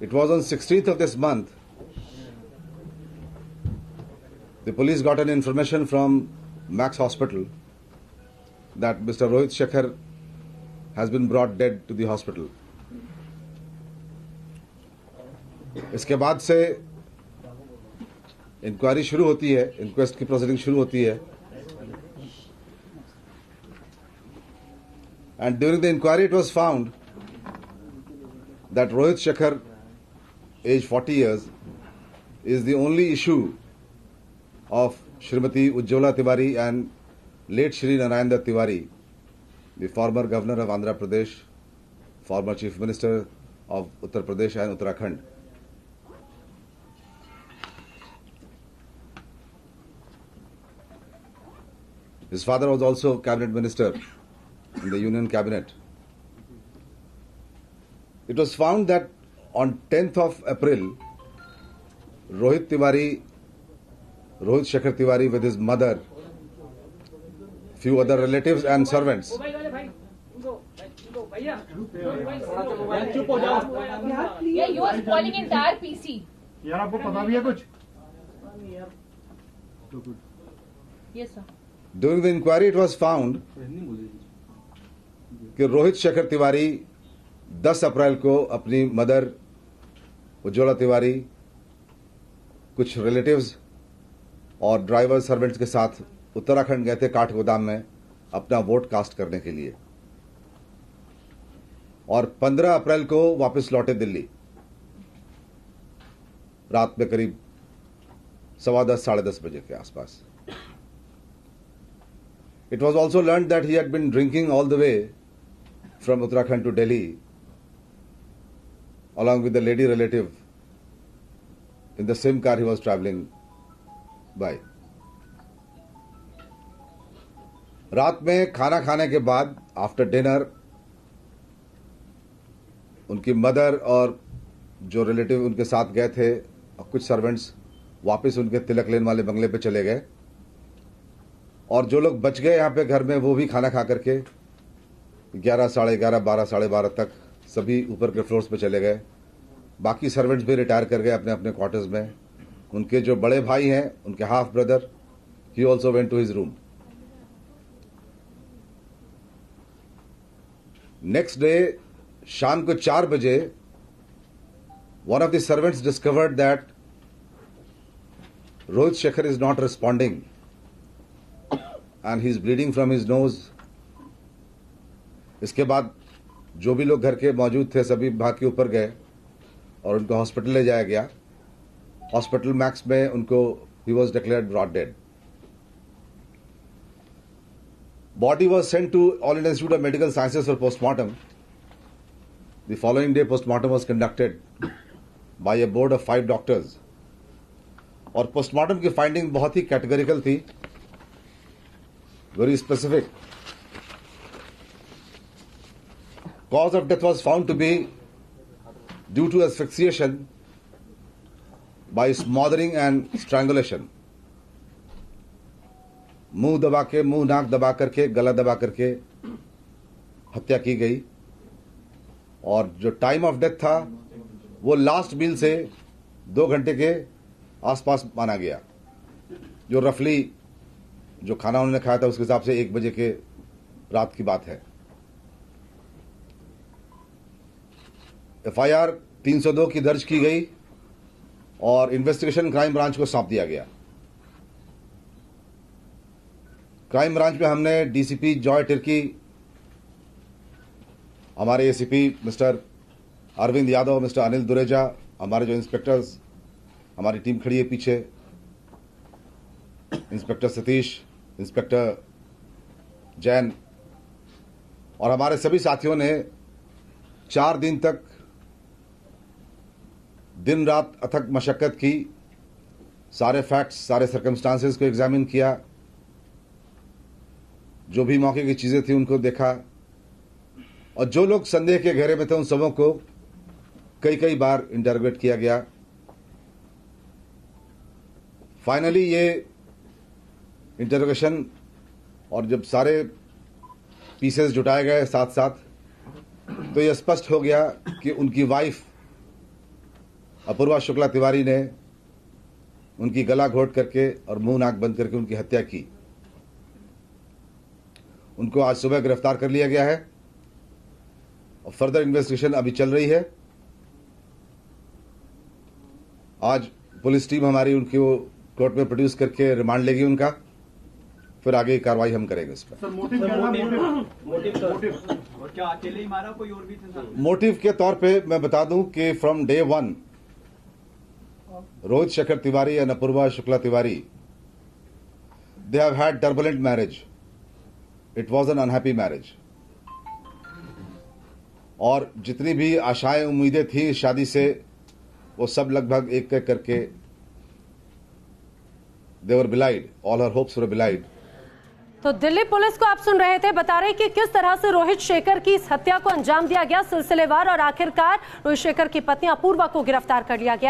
It was on 16th of this month. The police got an information from Max Hospital that Mr. Rohit Shekhar has been brought dead to the hospital. इसके बाद से inquiry शुरू होती है, inquest की proceeding शुरू होती है. And during the inquiry, it was found that Rohit Shekhar, age 40 years, is the only issue of Shrimati Ujjwala Tiwari and late Shri Narayan Dutt Tiwari, the former governor of Andhra Pradesh, former chief minister of Uttar Pradesh and Uttarakhand. His father was also cabinet minister in the union cabinet. It was found that on 10th of April, Rohit Shekhar Tiwari with his mother, few other relatives and servants Yeah, you are spoiling entire PC. यार आपको पता भी है कुछ? Yes, sir. During the inquiry, it was found कि रोहित शेखर तिवारी 10 अप्रैल को अपनी mother Ujjwala Tiwari, कुछ रिलेटिव्स और ड्राइवर सर्वेंट्स के साथ उत्तराखंड गए थे काठगोदाम में अपना वोट कास्ट करने के लिए और 15 अप्रैल को वापस लौटे दिल्ली रात में करीब 10:15 साढ़े 10 बजे के आसपास. It was also learned that he had been drinking all the way from Uttarakhand to Delhi along with the lady relative in the same car he was travelling by. रात में खाना खाने के बाद आफ्टर डिनर उनकी mother और जो relative उनके साथ गए थे और कुछ सर्वेंट्स वापस उनके तिलक लेन वाले बंगले पे चले गए और जो लोग बच गए यहाँ पे घर में वो भी खाना खा करके 11, साढ़े 11, 12, साढ़े 12 तक सभी ऊपर के फ्लोर्स पे चले गए. बाकी सर्वेंट्स भी रिटायर कर गए अपने अपने क्वार्टर्स में. उनके जो बड़े भाई हैं उनके हाफ ब्रदर ही also went to his room. Next day शाम को 4 बजे one of the servants discovered that Rohit Shekhar is not responding and he is bleeding from his nose. इसके बाद जो भी लोग घर के मौजूद थे सभी भाग के ऊपर गए और उनको हॉस्पिटल ले जाया गया. हॉस्पिटल मैक्स में उनको he was declared brought dead. Body was sent to All India Institute of Medical Sciences for postmortem. The following day postmortem was conducted by a board of 5 doctors. और postmortem की finding बहुत ही categorical थी, very specific. Cause of death was found to be due to asphyxiation by smothering and strangulation. मुंह दबा के, मुंह नाक दबा करके, गला दबा करके हत्या की गई और जो टाइम ऑफ डेथ था वो लास्ट मील से 2 घंटे के आसपास माना गया. जो रफली जो खाना उन्होंने खाया था उसके हिसाब से 1 बजे के रात की बात है. FIR 302 की दर्ज की गई और इन्वेस्टिगेशन क्राइम ब्रांच को सौंप दिया गया. क्राइम ब्रांच में हमने DCP जॉय तिर्की, हमारे ACP mister Arvind Yadav, mister Anil Dureja, हमारे जो इंस्पेक्टर्स, हमारी टीम खड़ी है पीछे, इंस्पेक्टर सतीश, इंस्पेक्टर जैन और हमारे सभी साथियों ने 4 दिन तक दिन रात अथक मशक्कत की. सारे फैक्ट्स, सारे सर्कमस्टांसेस को एग्जामिन किया, जो भी मौके की चीजें थी उनको देखा और जो लोग संदेह के घेरे में थे उन सबों को कई बार इंटरोगेट किया गया. फाइनली ये इंटरोगेशन और जब सारे पीसेस जुटाए गए साथ साथ तो ये स्पष्ट हो गया कि उनकी वाइफ अपूर्वा शुक्ला तिवारी ने उनकी गला घोट करके और मुंह नाक बंद करके उनकी हत्या की। उनको आज सुबह गिरफ्तार कर लिया गया है और फर्दर इन्वेस्टिगेशन अभी चल रही है। आज पुलिस टीम हमारी उनकी वो कोर्ट में प्रोड्यूस करके रिमांड लेगी उनका, फिर आगे की कार्रवाई हम करेंगे इस पर। सर मोटिव क्या था? मोटिव और क्या अकेले ही मारा, कोई और भी थे सर? मोटिव के तौर पे मैं बता दूं कि from day 1 Rohit Shekhar Tiwari and Apurva Shukla Tiwari, they have had turbulent marriage. It was an unhappy marriage. और जितनी भी आशाएं उम्मीदें थी इस शादी से, वो सब लगभग एक एक करके दे वर बिलाइड, ऑल हर होप्स वर बिलाइड। तो दिल्ली पुलिस को आप सुन रहे थे, बता रहे कि किस तरह से रोहित शेखर की इस हत्या को अंजाम दिया गया सिलसिलेवार, और आखिरकार रोहित शेखर की पत्नी अपूर्वा को गिरफ्तार कर लिया गया।